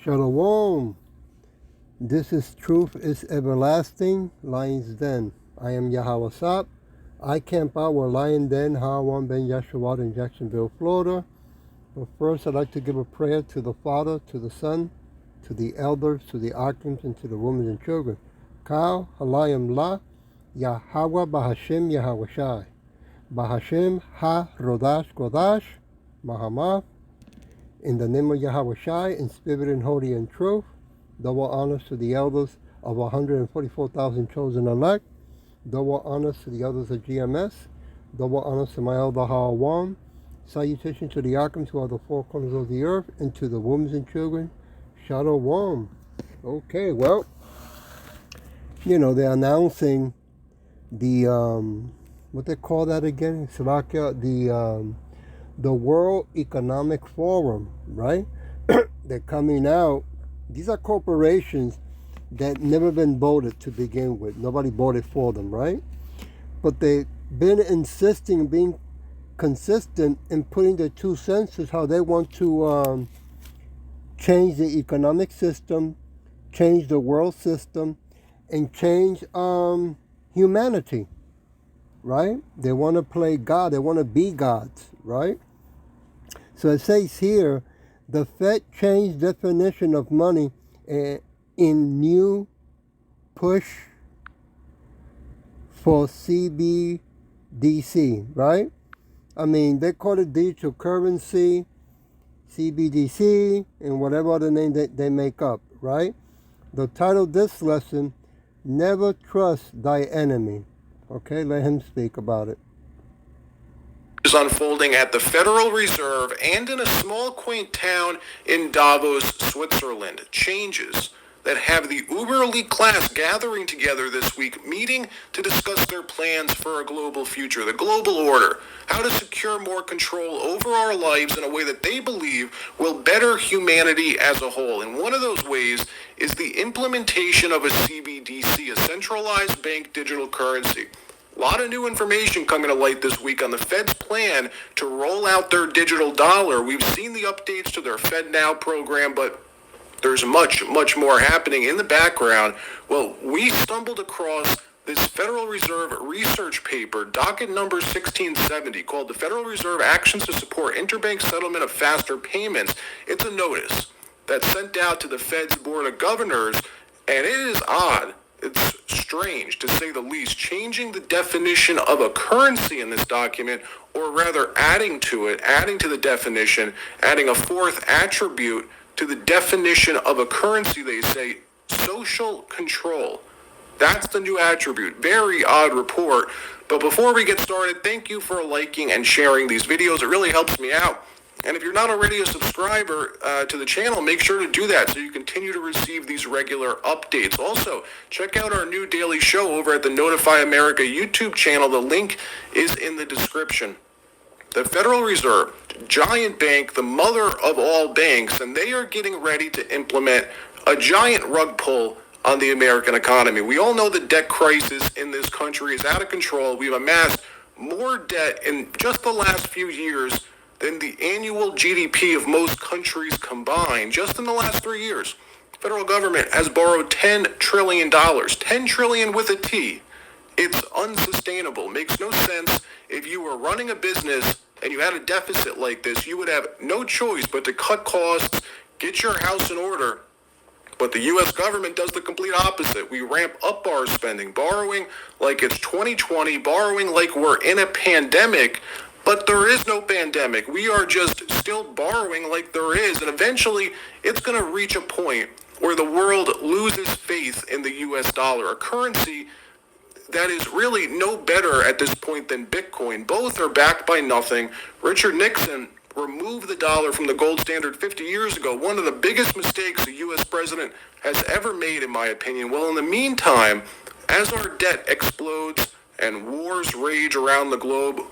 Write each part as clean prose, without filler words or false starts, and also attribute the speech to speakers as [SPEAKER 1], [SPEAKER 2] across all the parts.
[SPEAKER 1] Shalom. This is Truth is Everlasting, Lion's Den. I am Yahweh Sap. I camp out where Lion Den, Hawan Ben Yeshua in Jacksonville, Florida. But first, I'd like to give a prayer to the Father, to the Son, to the elders, to the archons, and to the women and children. Kal Halayim La, Yahweh Bahashem Yahweh Shai. Bahashem Ha Rodash Godash, Mahamah. In the name of Yahweh Shai, in spirit and holy and truth, double honors to the elders of 144,000 chosen elect, double honors to the elders of GMS, double honors to my elder Hawan, salutation to the archons who are the four corners of the earth, and to the women and children, Shalom. Okay, well, they're announcing the, what they call that again? Slovakia, the World Economic Forum, right? They're coming out. These are corporations that never been voted to begin with. Nobody voted for them, right? But they've been insisting, being consistent in putting their 2 cents as how they want to change the economic system, change the world system, and change humanity, right? They want to play God. They want to be gods, right? So it says here, the Fed changed definition of money in new push for CBDC, right? I mean, they call it digital currency, CBDC, and whatever other name they make up, right? The title of this lesson, Never Trust Thy Enemy. Okay, let him speak about it.
[SPEAKER 2] Is unfolding at the Federal Reserve and in a small quaint town in Davos, Switzerland. Changes that have the uber elite class gathering together this week, meeting to discuss their plans for a global future, the global order, how to secure more control over our lives in a way that they believe will better humanity as a whole. And one of those ways is the implementation of a CBDC, a centralized bank digital currency. A lot of new information coming to light this week on the Fed's plan to roll out their digital dollar. We've seen the updates to their Fed Now program, but there's much, much more happening in the background. Well, we stumbled across this Federal Reserve research paper, docket number 1670, called the Federal Reserve Actions to Support Interbank Settlement of Faster Payments. It's a notice that's sent out to the Fed's Board of Governors, and it is odd. It's strange, to say the least, changing the definition of a currency in this document, or rather adding to the definition, adding a fourth attribute to the definition of a currency. They say social control. That's the new attribute. Very odd report. But before we get started, thank you for liking and sharing these videos. It really helps me out. And if you're not already a subscriber to the channel, make sure to do that so you continue to receive these regular updates. Also, check out our new daily show over at the Notify America YouTube channel. The link is in the description. The Federal Reserve, giant bank, the mother of all banks, and they are getting ready to implement a giant rug pull on the American economy. We all know the debt crisis in this country is out of control. We've amassed more debt in just the last few years than the annual GDP of most countries combined. Just in the last 3 years, the federal government has borrowed $10 trillion, $10 trillion with a T. It's unsustainable. Makes no sense. If you were running a business and you had a deficit like this, you would have no choice but to cut costs, get your house in order. But the U.S. government does the complete opposite. We ramp up our spending, borrowing like it's 2020, borrowing like we're in a pandemic. But there is no pandemic. We are just still borrowing like there is. And eventually, it's going to reach a point where the world loses faith in the U.S. dollar, a currency that is really no better at this point than Bitcoin. Both are backed by nothing. Richard Nixon removed the dollar from the gold standard 50 years ago. One of the biggest mistakes a U.S. president has ever made, in my opinion. Well, in the meantime, as our debt explodes and wars rage around the globe,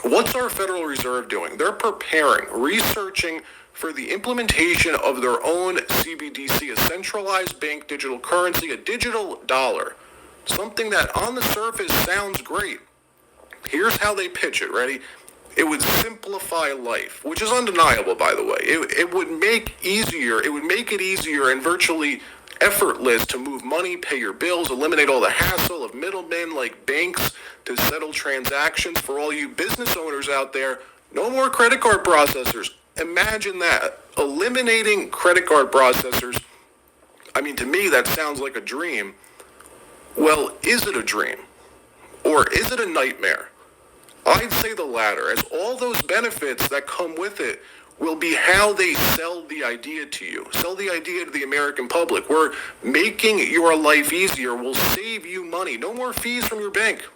[SPEAKER 2] what's our Federal Reserve doing? They're preparing, researching for the implementation of their own CBDC, a centralized bank digital currency, a digital dollar. Something that on the surface sounds great. Here's how they pitch it. Ready? It would simplify life, which is undeniable, by the way. It would make it easier and virtually effortless to move money, pay your bills, eliminate all the hassle of middlemen like banks to settle transactions. For all you business owners out there, no more credit card processors. Imagine that. Eliminating credit card processors. I mean, to me, that sounds like a dream. Well, is it a dream? Or is it a nightmare? I'd say the latter, as all those benefits that come with it will be how they sell the idea to you, sell the idea to the American public. We're making your life easier. We'll save you money. No more fees from your bank.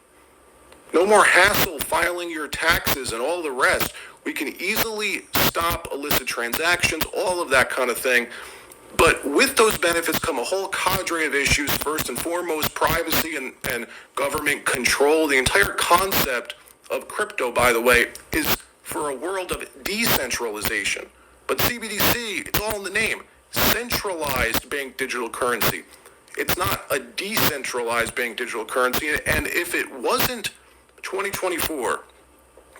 [SPEAKER 2] No more hassle filing your taxes and all the rest. We can easily stop illicit transactions, all of that kind of thing. But with those benefits come a whole cadre of issues. First and foremost, privacy and government control. The entire concept of crypto, by the way, is for a world of decentralization. But CBDC, it's all in the name. Centralized bank digital currency. It's not a decentralized bank digital currency. And if it wasn't 2024,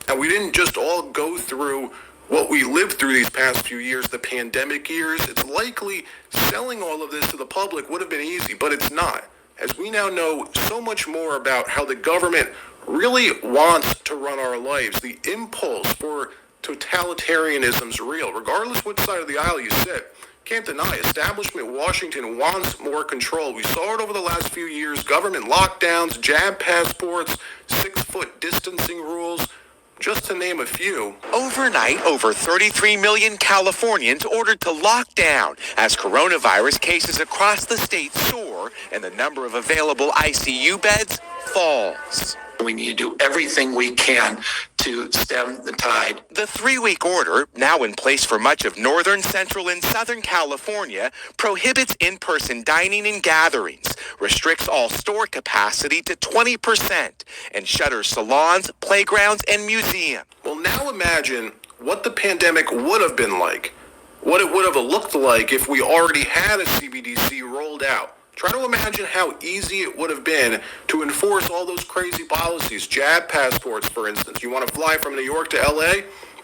[SPEAKER 2] and we didn't just all go through what we lived through these past few years, the pandemic years, it's likely selling all of this to the public would have been easy, but it's not. As we now know so much more about how the government really wants to run our lives, the impulse for totalitarianism is real, regardless which side of the aisle you sit. Can't deny, establishment Washington wants more control. We saw it over the last few years, government lockdowns, jab passports, 6-foot distancing rules, just to name a few.
[SPEAKER 3] Overnight, over 33 million Californians ordered to lock down as coronavirus cases across the state soar and the number of available ICU beds falls.
[SPEAKER 4] We need to do everything we can to stem the tide.
[SPEAKER 3] The 3-week order, now in place for much of northern, central, and southern California, prohibits in-person dining and gatherings, restricts all store capacity to 20%, and shutters salons, playgrounds, and museums.
[SPEAKER 2] Well, now imagine what the pandemic would have been like, what it would have looked like if we already had a CBDC rolled out. Try to imagine how easy it would have been to enforce all those crazy policies. Jab passports, for instance. You want to fly from New York to LA?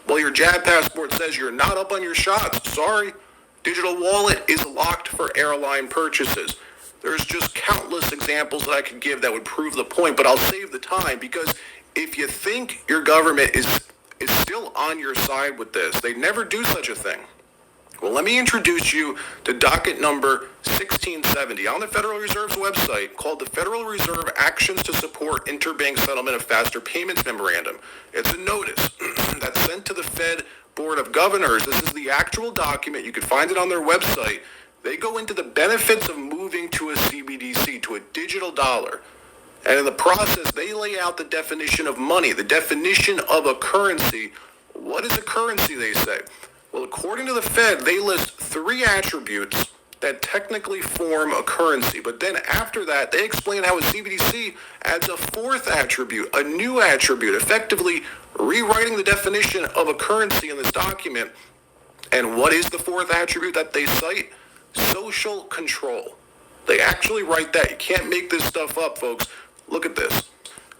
[SPEAKER 2] Well, your jab passport says you're not up on your shots. Sorry. Digital wallet is locked for airline purchases. There's just countless examples that I could give that would prove the point, but I'll save the time because if you think your government is still on your side with this, they never do such a thing. Well, let me introduce you to docket number 1670 on the Federal Reserve's website called the Federal Reserve Actions to Support Interbank Settlement of Faster Payments Memorandum. It's a notice that's sent to the Fed Board of Governors. This is the actual document. You can find it on their website. They go into the benefits of moving to a CBDC, to a digital dollar. And in the process, they lay out the definition of money, the definition of a currency. What is a currency, they say? Well, according to the Fed, they list 3 attributes that technically form a currency. But then after that, they explain how a CBDC adds a 4th attribute, a new attribute, effectively rewriting the definition of a currency in this document. And what is the 4th attribute that they cite? Social control. They actually write that. You can't make this stuff up, folks. Look at this.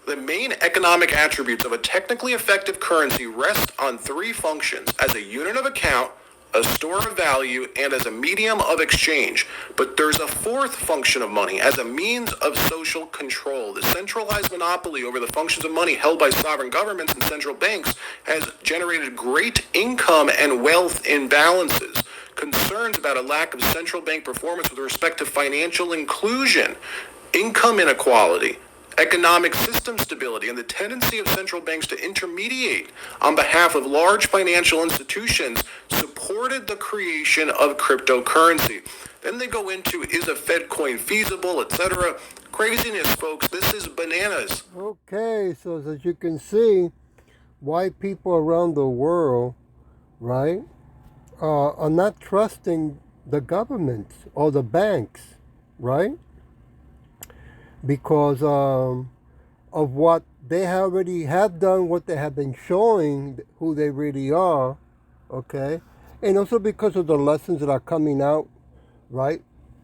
[SPEAKER 2] The main economic attributes of a technically effective currency rest on 3 functions: as a unit of account, a store of value, and as a medium of exchange. But there's a 4th function of money, as a means of social control. The centralized monopoly over the functions of money held by sovereign governments and central banks has generated great income and wealth imbalances. Concerns about a lack of central bank performance with respect to financial inclusion, income inequality, economic system stability, and the tendency of central banks to intermediate on behalf of large financial institutions supported the creation of cryptocurrency. Then they go into, is a Fed coin feasible, etc. Craziness, folks. This is bananas.
[SPEAKER 1] Okay, so as you can see, why people around the world, right, are not trusting the government or the banks, right? Because of what they already have done, what they have been showing, who they really are, okay? And also because of the lessons that are coming out, right,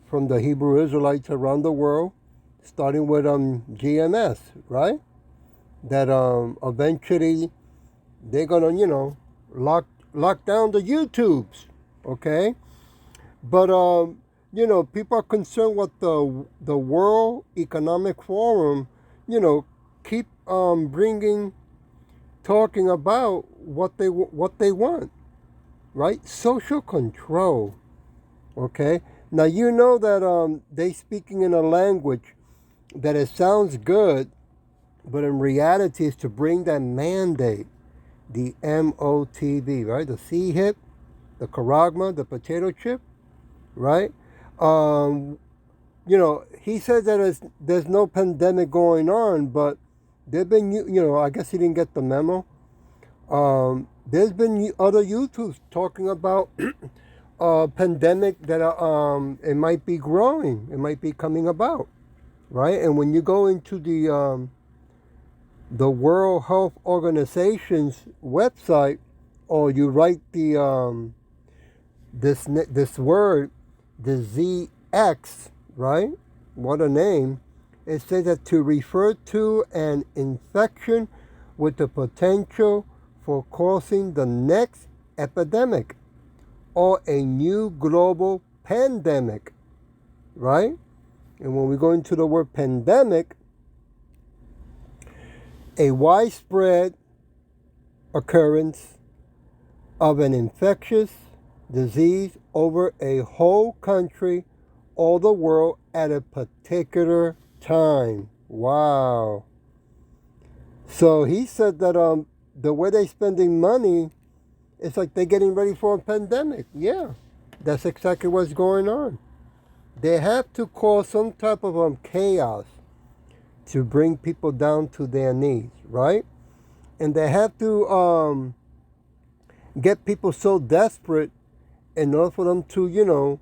[SPEAKER 1] from the Hebrew Israelites around the world, starting with GMS, right? That eventually they're gonna, lock down the YouTubes, okay? But people are concerned what the World Economic Forum, keep talking about what they want, right? Social control, okay? Now you know that they speaking in a language that it sounds good, but in reality is to bring that mandate, the MOTV, right? The C hip, the charagma, the potato chip, right? He said that there's no pandemic going on, but there've been, I guess he didn't get the memo. There's been other YouTubes talking about pandemic that it might be growing, it might be coming about, right? And when you go into the World Health Organization's website, or you write this word, the ZX, right? What a name! It says that to refer to an infection with the potential for causing the next epidemic or a new global pandemic, right? And when we go into the word pandemic, a widespread occurrence of an infectious disease over a whole country or the world at a particular time. Wow. So he said that the way they're spending money, it's like they're getting ready for a pandemic. Yeah, that's exactly what's going on. They have to cause some type of chaos to bring people down to their knees, right? And they have to get people so desperate in order for them to,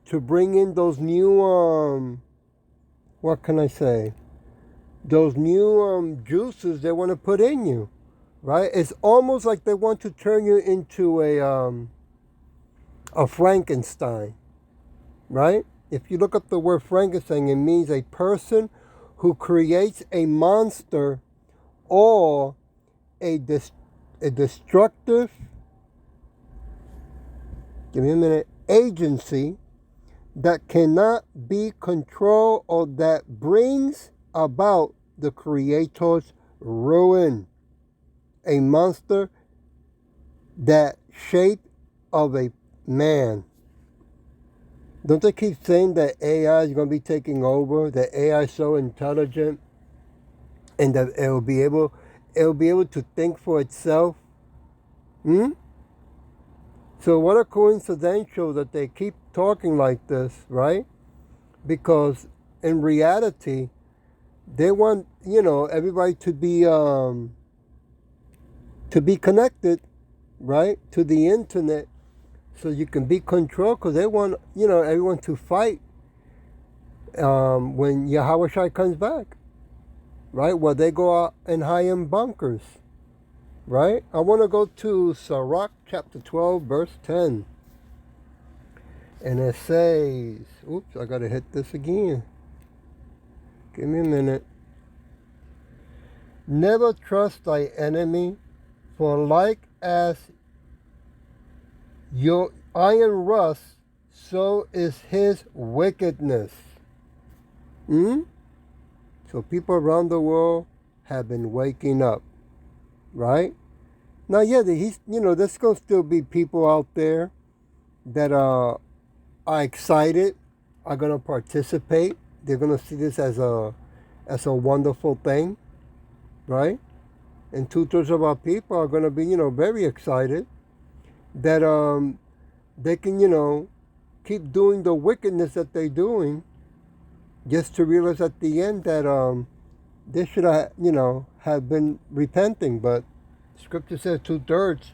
[SPEAKER 1] to bring in those new, what can I say? Those new juices they want to put in you, right? It's almost like they want to turn you into a Frankenstein, right? If you look up the word Frankenstein, it means a person who creates a monster or a destructive, give me a minute, agency that cannot be controlled or that brings about the creator's ruin. A monster that shape of a man. Don't they keep saying that AI is going to be taking over? That AI is so intelligent, and that it'll be able to think for itself. So what a coincidental that they keep talking like this, right? Because in reality, they want everybody to be connected, right, to the internet, so you can be controlled. Because they want everyone to fight when Yahweh Shai comes back, right? Where they go out and hide in bunkers, right? I want to go to Sirach chapter 12, verse 10. And it says, oops, I got to hit this again. Give me a minute. Never trust thy enemy, for like as your iron rusts, so is his wickedness. So people around the world have been waking up, right? Now, yeah, there's going to still be people out there that are excited, are going to participate. They're going to see this as a wonderful thing, right? And 2/3 of our people are going to be, very excited that they can, keep doing the wickedness that they're doing, just to realize at the end that they should have been repenting. But Scripture says 2/3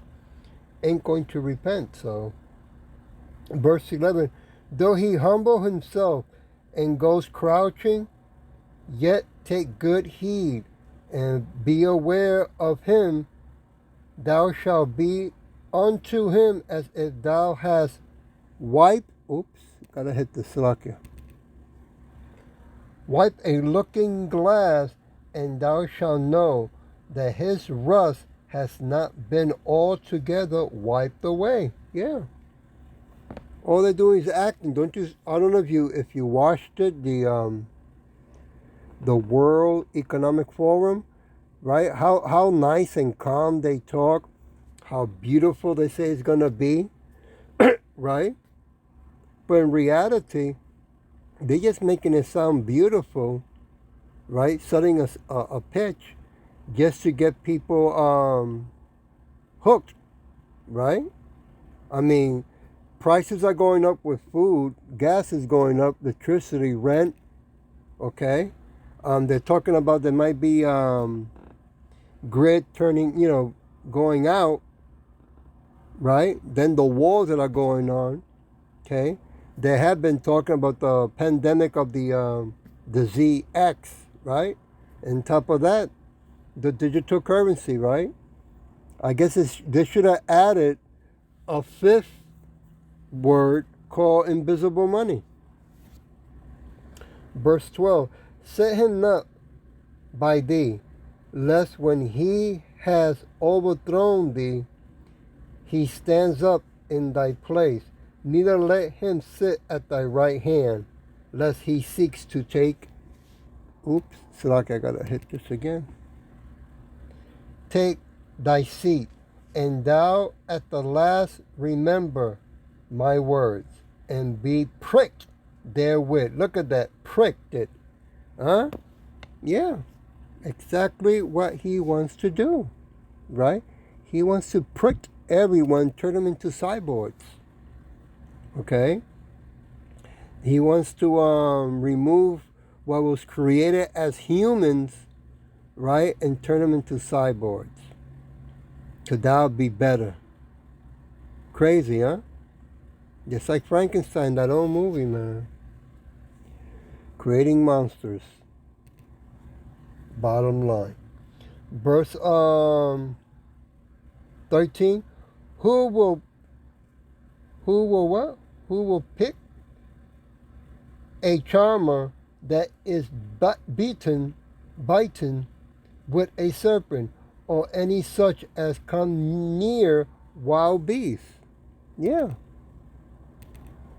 [SPEAKER 1] ain't going to repent. So, verse 11, though he humble himself and goes crouching, yet take good heed and be aware of him. Thou shalt be unto him as if thou hast wiped, gotta hit the slakia. Wipe a looking glass, and thou shalt know that his rust has not been altogether wiped away. Yeah. All they're doing is acting. Don't you? I don't know if you watched it, the World Economic Forum, right? How nice and calm they talk, how beautiful they say it's gonna be, right? But in reality, they're just making it sound beautiful, right? Setting a pitch just to get people hooked, right? I mean, prices are going up with food, gas is going up, electricity, rent, okay? They're talking about there might be grid turning, going out, right? Then the wars that are going on, okay? They have been talking about the pandemic of the ZX, right? And top of that, the digital currency, right? I guess they should have added a fifth word called invisible money. Verse 12, set him not by thee, lest when he has overthrown thee, he stands up in thy place. Neither let him sit at thy right hand, lest he seeks to take. Oops, so like I gotta hit this again. Take thy seat, and thou at the last remember my words, and be pricked therewith. Look at that, pricked it. Huh? Yeah, exactly what he wants to do, right? He wants to prick everyone, turn them into cyborgs. Okay? He wants to remove what was created as humans, right, and turn them into cyborgs. Could that be better? Crazy, huh? Just like Frankenstein, that old movie, man. Creating monsters. Bottom line. Verse 13. Who will what? Who will pick a charmer that is bitten with a serpent, or any such as come near wild beasts? Yeah.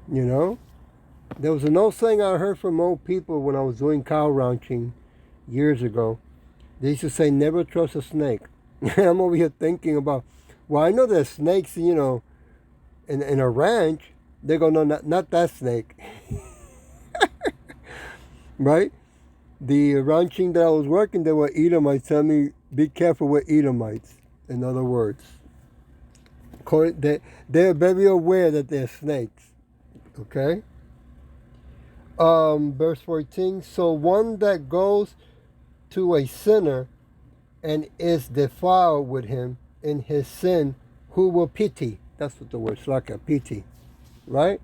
[SPEAKER 1] There was an old saying I heard from old people when I was doing cow ranching years ago. They used to say, never trust a snake. I'm over here thinking about, well, I know there's snakes, in a ranch. They go, no, not that snake. Right? The ranching that I was working, there were Edomites telling me, be careful with Edomites, in other words. They're very aware that they're snakes. Okay? Verse 14, so one that goes to a sinner and is defiled with him in his sin, who will pity? That's what the word slaka, pity, right?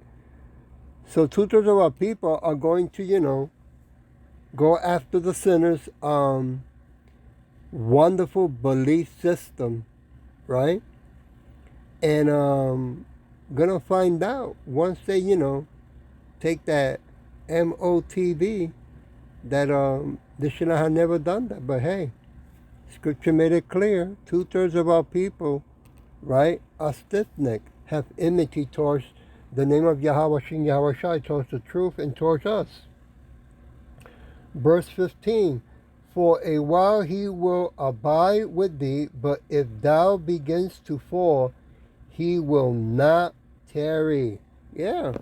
[SPEAKER 1] So 2/3 of our people are going to, go after the sinner's wonderful belief system, right? And gonna find out once they, take that MOTV that they should have never done that. But hey, Scripture made it clear. 2/3 of our people, right, are stiff-necked, have enmity towards the name of Yahweh Shin Yahweh Shai, towards the truth and towards us. Verse 15, for a while he will abide with thee, but if thou begins to fall, he will not tarry. Yeah.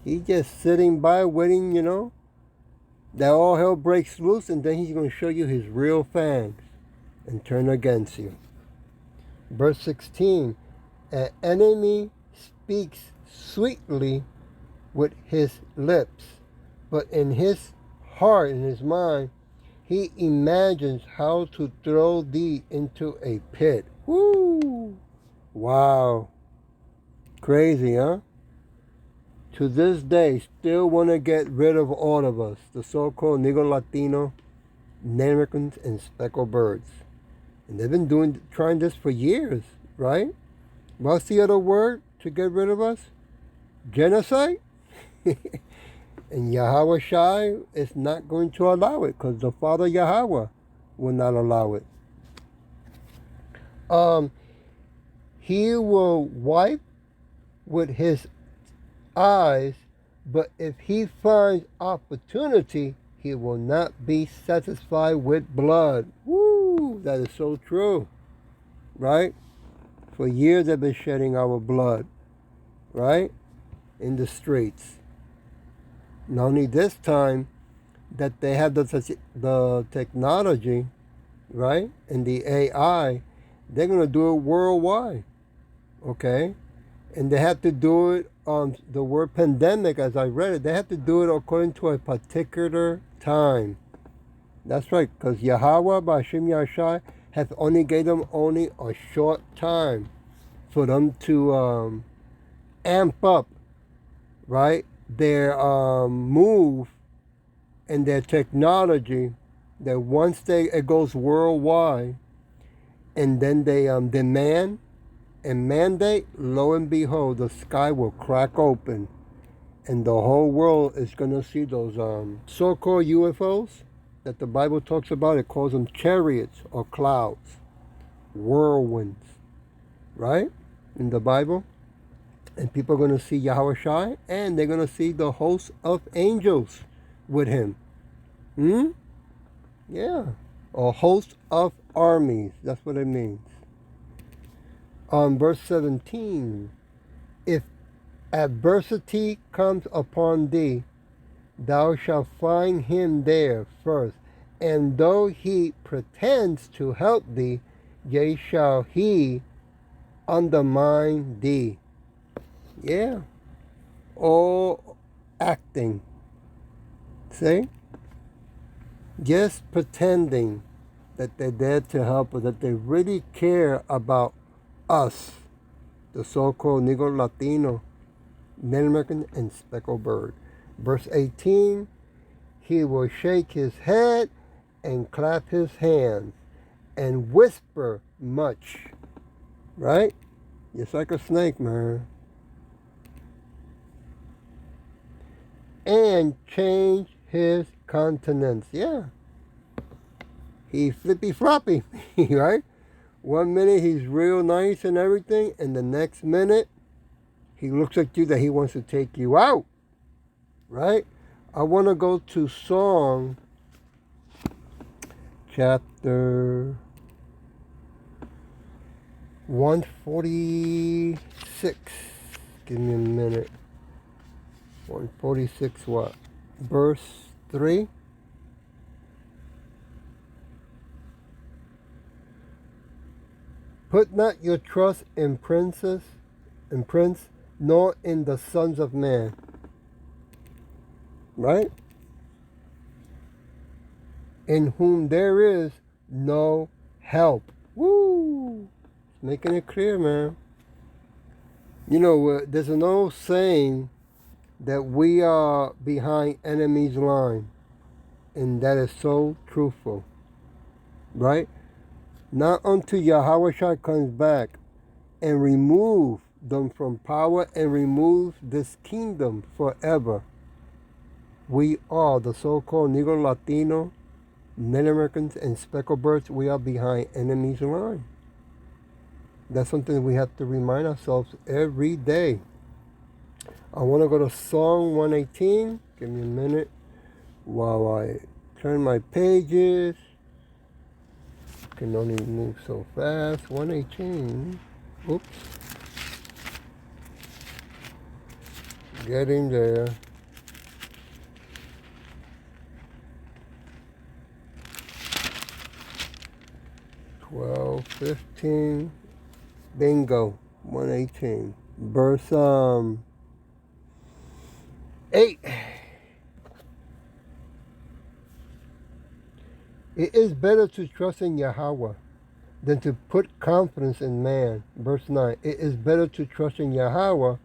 [SPEAKER 1] He's just sitting by waiting, that all hell breaks loose, and then he's going to show you his real fangs and turn against you. Verse 16, an enemy speaks sweetly with his lips, but in his heart, in his mind, he imagines how to throw thee into a pit. Woo! Wow. Crazy, huh? To this day, still want to get rid of all of us, the so-called Negro Latino, Native Americans, and speckled birds. And they've been trying this for years, right? What's the other word to get rid of us? Genocide? And Yahweh Shai is not going to allow it, because the Father Yahweh will not allow it. He will wipe with his eyes, but if he finds opportunity, he will not be satisfied with blood. Woo! That is so true, right? For years they've been shedding our blood, right? In the streets. Not only this time that they have the technology, right? And the AI, they're going to do it worldwide, okay? And they have to do it on the word pandemic, as I read it, they have to do it according to a particular time. That's right, because Yahweh, Bashim Yashai, have only gave them only a short time for them to amp up, right, their move and their technology, that once it goes worldwide, and then they demand and mandate, lo and behold, the sky will crack open, and the whole world is going to see those so-called UFOs that the Bible talks about. It calls them chariots or clouds, whirlwinds, right, in the Bible. And people are going to see Yahweh Shai, and they're going to see the host of angels with him. Yeah. A host of armies. That's what it means. On verse 17, if adversity comes upon thee, thou shalt find him there first. And though he pretends to help thee, yea, shall he undermine thee. Yeah. All acting. See? Just pretending that they're there to help us, that they really care about us, the so-called Negro Latino, Native American, and speckled bird. Verse 18, he will shake his head and clap his hands and whisper much. Right? Just like a snake, man. And change his countenance. Yeah. He flippy floppy, right? 1 minute he's real nice and everything, and the next minute he looks at you that he wants to take you out, right? I want to go to Song chapter 146. Give me a minute. 146 what? Verse 3. Put not your trust in princes, nor in the sons of man. Right? In whom there is no help. Woo! Making it clear, man. You know, there's an old saying that we are behind enemy's line. And that is so truthful. Right? Not until Yahweh Shai comes back and remove them from power and remove this kingdom forever, we are, the so-called Negro Latino, Native Americans, and speckled birds, we are behind enemy's line. That's something we have to remind ourselves every day. I want to go to Psalm 118. Give me a minute while I turn my pages. Can only move so fast. 118. Oops. Getting there. $12.15. Bingo. 118. Verse 8. It is better to trust in Yahweh than to put confidence in man. Verse 9. It is better to trust in Yahweh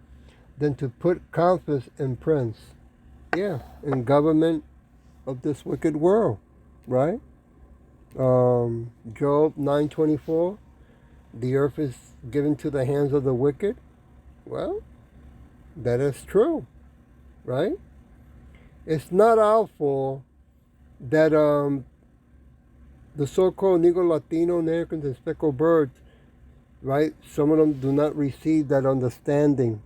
[SPEAKER 1] than to put confidence in prince. Yeah, in government of this wicked world, right? Job 9:24. The earth is given to the hands of the wicked. Well, that is true, right? It's not our fault that the so-called Negro Latino Americans and speckled birds right? Some of them do not receive that understanding,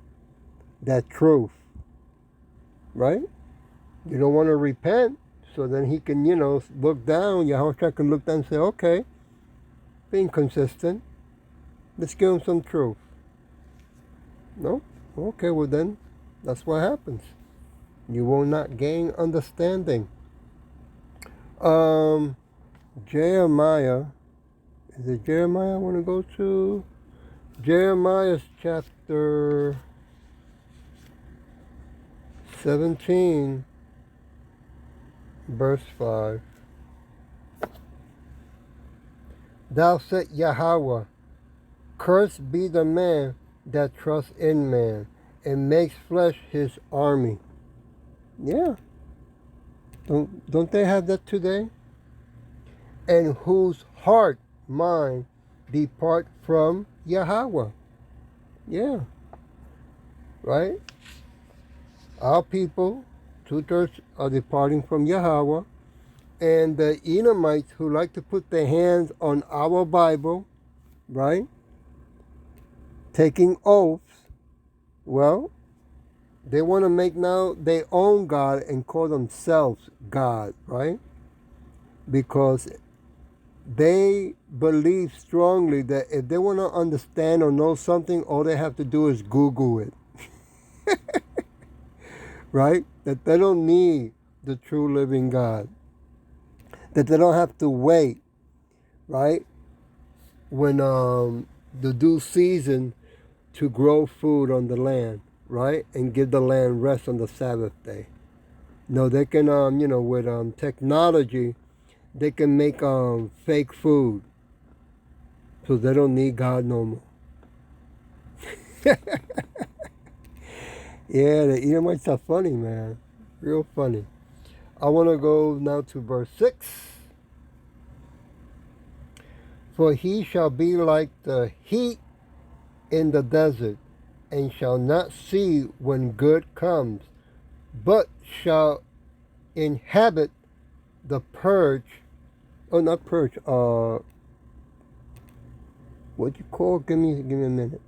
[SPEAKER 1] that truth, right? You don't want to repent, so then he can, look down. Yahweh can look down and say, okay, being consistent, let's give him some truth. No? Okay, well then, that's what happens. You will not gain understanding. Jeremiah, is it Jeremiah I want to go to? Jeremiah's chapter 17, verse 5. Thou said Yahweh, cursed be the man that trusts in man and makes flesh his army. Yeah. Don't they have that today? And whose heart, mind, depart from Yahweh. Yeah. Right? Our people, 2/3 are departing from Yahweh. And the Edomites who like to put their hands on our Bible, right? Taking oaths, well, they want to make now their own God and call themselves God, right? Because they believe strongly that if they want to understand or know something, all they have to do is Google it, right? That they don't need the true living God. That they don't have to wait, right? When the due season to grow food on the land, right? And give the land rest on the Sabbath day. No, they can, with technology, they can make fake food. So they don't need God no more. Yeah, the Edomites are funny, man. Real funny. I want to go now to verse 6. For he shall be like the heat in the desert, and shall not see when good comes, but shall inhabit the purge. Oh, not purge. What you call? Give me a minute.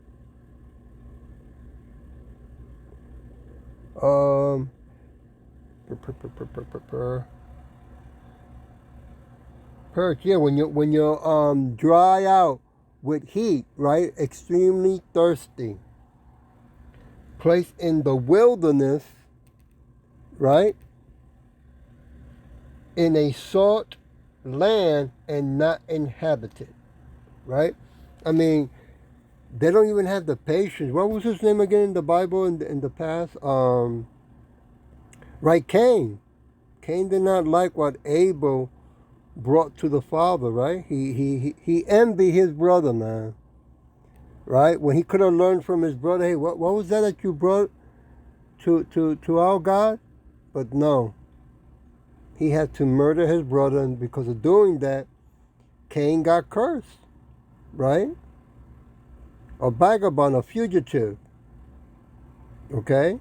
[SPEAKER 1] Purge. Yeah, when you dry out with heat, right? Extremely thirsty. Placed in the wilderness, right? In a salt land and not inhabited, right? I mean, they don't even have the patience. What was his name again in the Bible in the past? Right, Cain. Cain did not like what Abel brought to the Father, right? He envied his brother, man. Right? When he could have learned from his brother, hey, what was that you brought to our God? But no. He had to murder his brother, and because of doing that, Cain got cursed. Right? A vagabond, a fugitive. Okay?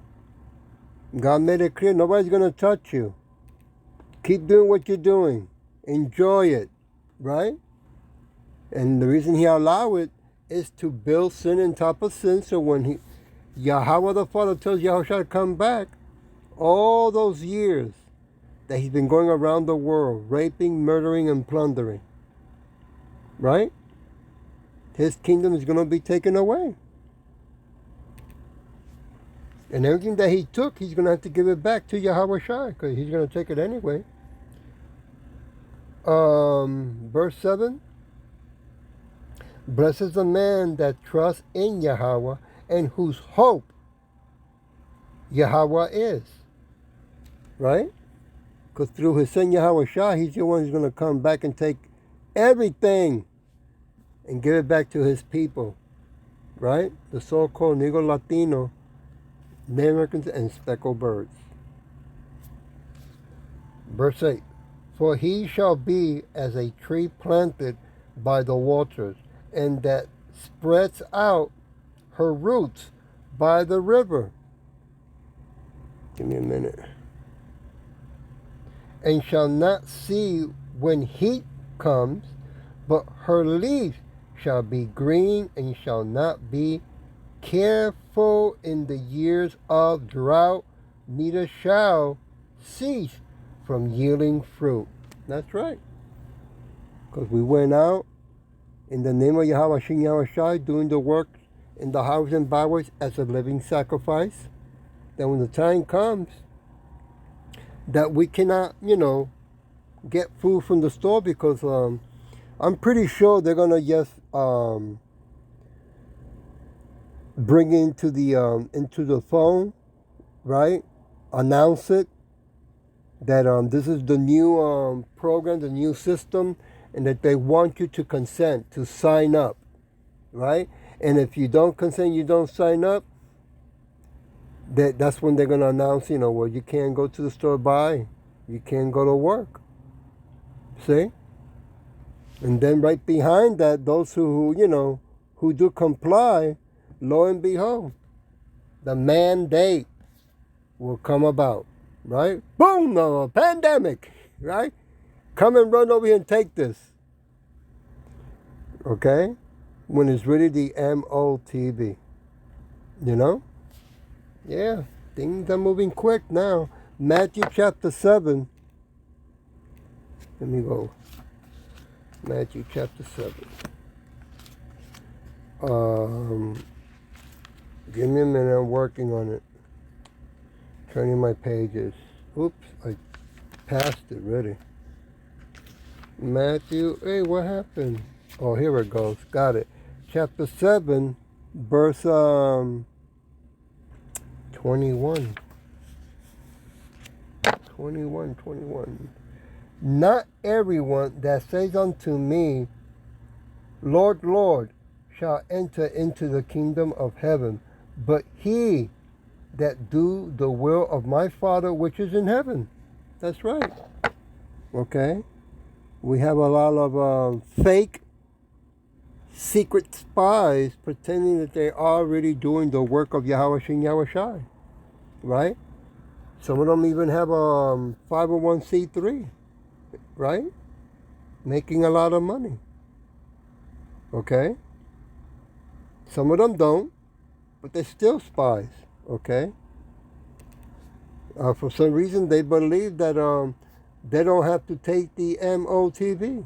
[SPEAKER 1] God made it clear, nobody's going to touch you. Keep doing what you're doing. Enjoy it. Right? And the reason he allowed it is to build sin on top of sin, so when Yahweh the Father tells Yahushua to come back, all those years that he's been going around the world, raping, murdering, and plundering, right? His kingdom is going to be taken away. And everything that he took, he's going to have to give it back to Yahweh Shai, because he's going to take it anyway. Verse 7. Blessed is the man that trusts in Yahweh and whose hope Yahweh is. Right? Because through his son Yahweh Shai, he's the one who's going to come back and take everything and give it back to his people. Right? The so-called Negro Latino, Native Americans, and speckled birds. Verse 8. For he shall be as a tree planted by the waters, and that spreads out her roots by the river. Give me a minute. And shall not see when heat comes, but her leaves shall be green, and shall not be careful in the years of drought, neither shall cease from yielding fruit. That's right. Because we went out in the name of Yahweh Shem Yahweh Shai, doing the work in the highways and byways as a living sacrifice. Then when the time comes that we cannot, get food from the store because I'm pretty sure they're gonna just bring into the phone, right? Announce it that this is the new program, the new system, and that they want you to consent to sign up, right? And if you don't consent, you don't sign up. That's when they're gonna announce, well, you can't go to the store buy, you can't go to work. See? And then right behind that, those who do comply, lo and behold, the mandate will come about, right? Boom, a pandemic, right? Come and run over here and take this, okay? When it's really the MOTB, Yeah, things are moving quick now. Matthew chapter 7. Let me go. Matthew chapter 7. Give me a minute, I'm working on it. Turning my pages. Oops, I passed it already. Matthew, hey, what happened? Oh, here it goes. Got it. Chapter 7, verse 21. 21. Not everyone that says unto me, Lord, Lord, shall enter into the kingdom of heaven, but he that do the will of my Father which is in heaven. That's right. Okay? We have a lot of fake, secret spies pretending that they are really doing the work of Yahweh Shem Yahweh Shai. Right? Some of them even have a 501c3. Right? Making a lot of money. Okay? Some of them don't, but they're still spies. Okay? For some reason, they believe that they don't have to take the MOTV.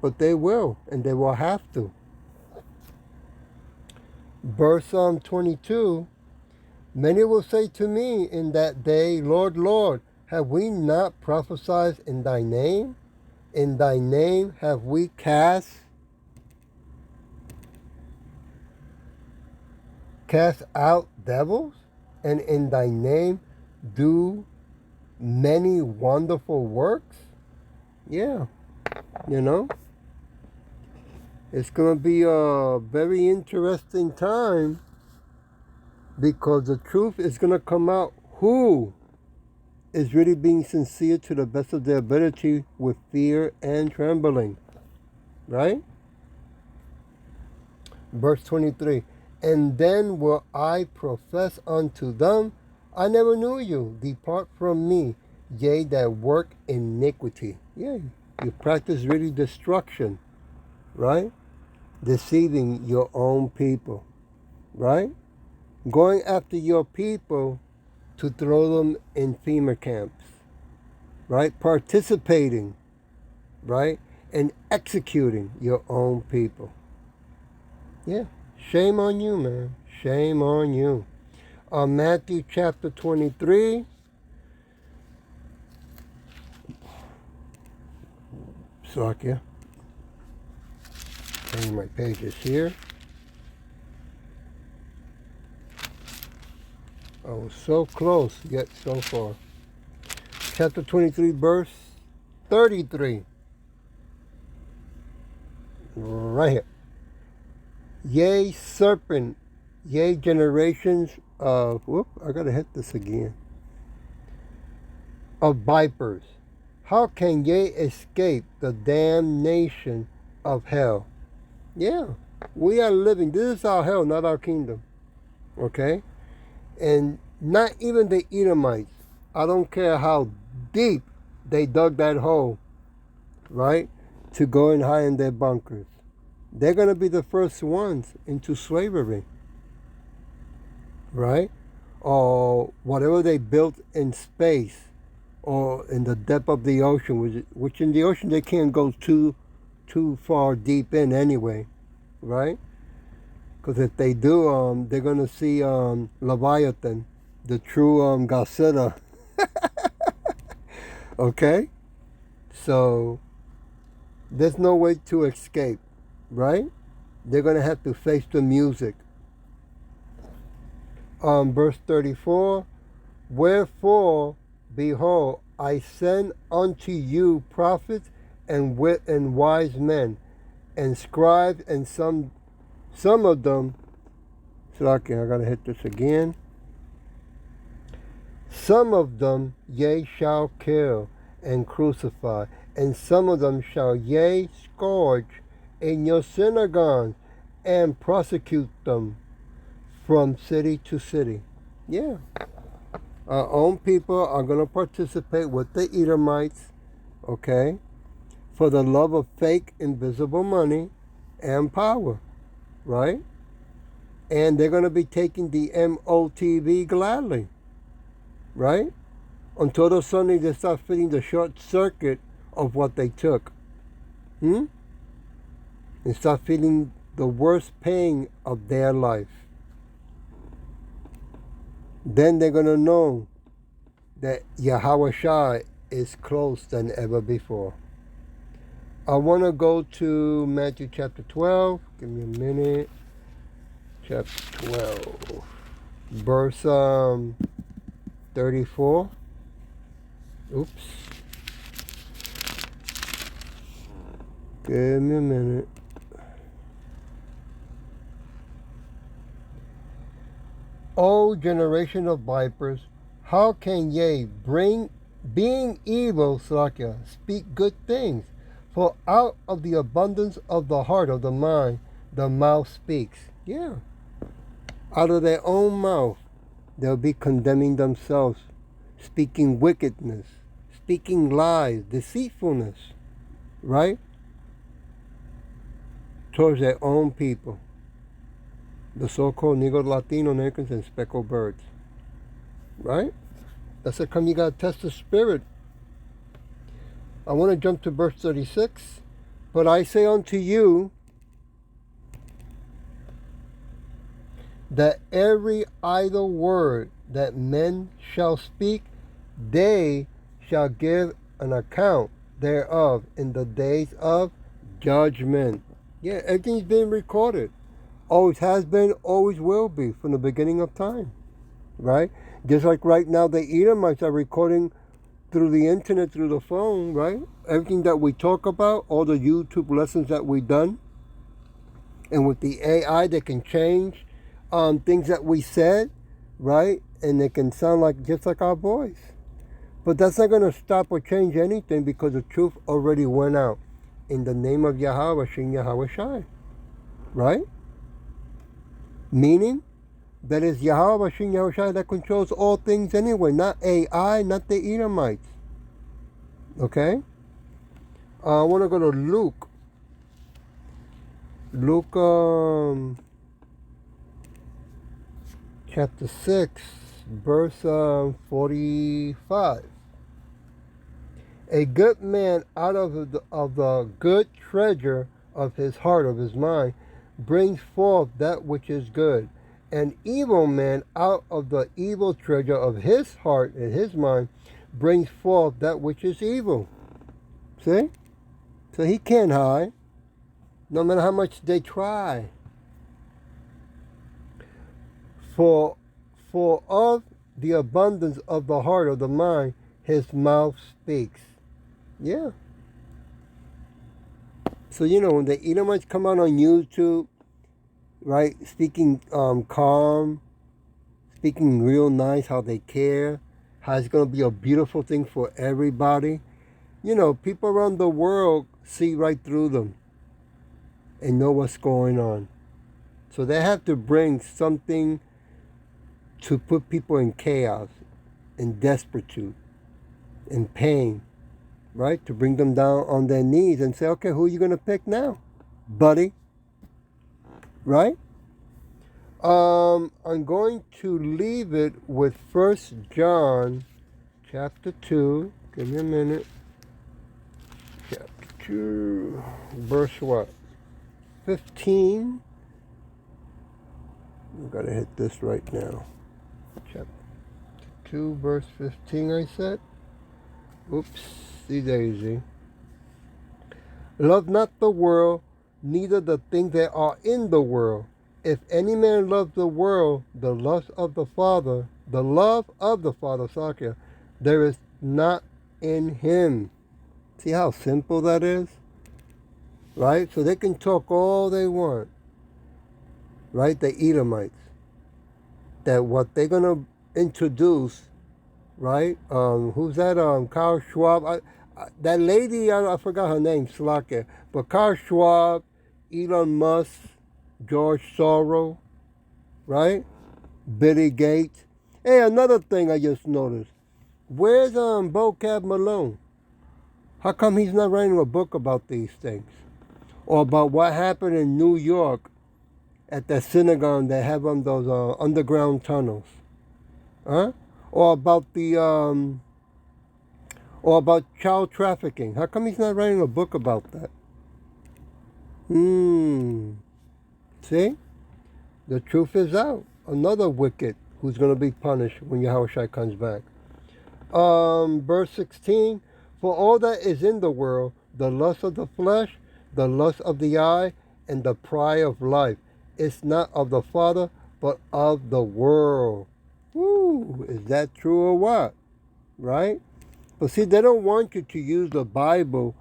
[SPEAKER 1] But they will, and they will have to. Verse 22, many will say to me in that day, Lord, Lord, have we not prophesied in thy name? In thy name have we cast out devils? And in thy name do many wonderful works? Yeah, It's going to be a very interesting time because the truth is going to come out who is really being sincere to the best of their ability with fear and trembling. Right? Verse 23. And then will I profess unto them, I never knew you. Depart from me, ye that work iniquity. Yeah, you practice really destruction. Right? Deceiving your own people. Right? Going after your people to throw them in FEMA camps, right? Participating, right? And executing your own people. Yeah, shame on you, man. Shame on you. Matthew chapter 23. Slakia. Turning my pages here. I was so close, yet so far. Chapter 23, verse 33. Right here. Yea, serpent, yea, generations of, I gotta hit this again. Of vipers. How can ye escape the damnation of hell? Yeah, we are living. This is our hell, not our kingdom. Okay? And not even the Edomites. I don't care how deep they dug that hole, right? To go and hide in their bunkers. they're going to be the first ones into slavery, right? Or whatever they built in space or in the depth of the ocean, which in the ocean they can't go too far deep in anyway, right? Because if they do, they're going to see Leviathan, the true Godzilla, okay? So there's no way to escape, right? They're going to have to face the music. Verse 34, wherefore, behold, I send unto you prophets and wise men, and scribes, and some of them, okay, I gotta hit this again. Some of them ye shall kill and crucify, and some of them shall ye scourge in your synagogues, and prosecute them from city to city. Yeah. Our own people are going to participate with the Edomites, okay, for the love of fake invisible money and power, right? And they're going to be taking the MOTV gladly, right? Until the Sunday they start feeling the short circuit of what they took. And start feeling the worst pain of their life. Then they're going to know that Yahweh Shai is close than ever before. I want to go to Matthew chapter 12. Give me a minute. Chapter 12. Verse 34. Oops. Give me a minute. O generation of vipers, how can ye being evil, Slakia, speak good things? For out of the abundance of the heart, of the mind, the mouth speaks. Yeah. Out of their own mouth, they'll be condemning themselves, speaking wickedness, speaking lies, deceitfulness, right? Towards their own people. The so-called Negro, Latino Americans, and speckled birds. Right? That's how come you got to test the spirit. I want to jump to verse 36. But I say unto you that every idle word that men shall speak, they shall give an account thereof in the days of judgment. Yeah, everything's been recorded. Always has been, always will be, from the beginning of time, right? Just like right now, the Edomites are recording through the internet, through the phone, right? Everything that we talk about, all the YouTube lessons that we've done, and with the AI, they can change things that we said, right? And they can sound like just like our voice. But that's not going to stop or change anything because the truth already went out in the name of Yahweh, Shin Yahweh Shai, right? Meaning that is Yahweh Shin Yahweh Shai that controls all things anyway, not AI, not the Edomites. Okay? I want to go to Luke. Luke chapter 6, verse 45. A good man out of the good treasure of his heart, of his mind, brings forth that which is good. An evil man out of the evil treasure of his heart and his mind brings forth that which is evil. See? So he can't hide, no matter how much they try. For of the abundance of the heart, of the mind, his mouth speaks. Yeah. So, when the Edomites come out on YouTube, right, speaking calm, speaking real nice, how they care, how it's going to be a beautiful thing for everybody. People around the world see right through them and know what's going on. So they have to bring something to put people in chaos, in desperitude, in pain, right? To bring them down on their knees and say, okay, who are you going to pick now, buddy? right? I'm going to leave it with 1 John chapter 2. Give me a minute. Chapter 2, verse what? 15. I've got to hit this right now. Chapter 2, verse 15, I said. Oopsie daisy. Love not the world, neither the things that are in the world. If any man loves the world, the love of the Father, Sakya, there is not in him. See how simple that is? Right? So they can talk all they want. Right? The Edomites. That what they're going to introduce, right? Who's that? Carl Schwab. That lady, I forgot her name, Slacker. But Carl Schwab, Elon Musk, George Soros, right? Billy Gates. Hey, another thing I just noticed. Where's Vocab Malone? How come he's not writing a book about these things? Or about what happened in New York at that synagogue that have those underground tunnels? Huh? Or about the or about child trafficking. How come he's not writing a book about that? See? The truth is out. Another wicked who's going to be punished when Yahushua comes back. Verse 16, for all that is in the world, the lust of the flesh, the lust of the eye, and the pride of life, is not of the Father, but of the world. Woo! Is that true or what? Right? But see, they don't want you to use the Bible,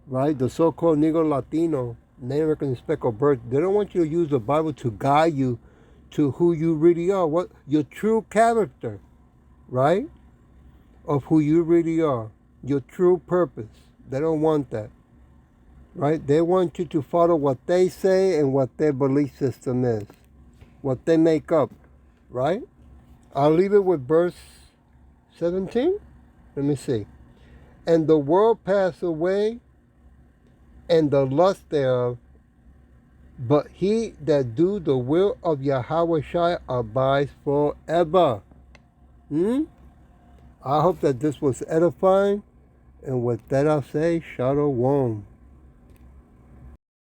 [SPEAKER 1] right? The so-called Negro Latino, Native American speckled bird. They don't want you to use the Bible to guide you to who you really are, what your true character, right? Of who you really are, your true purpose. They don't want that, right? They want you to follow what they say and what their belief system is, what they make up, right? I'll leave it with verse 17. Let me see. And the world passed away, and the lust thereof, but he that do the will of Yahweh Shai abides forever. I hope that this was edifying. And with that, I'll say, Shalom.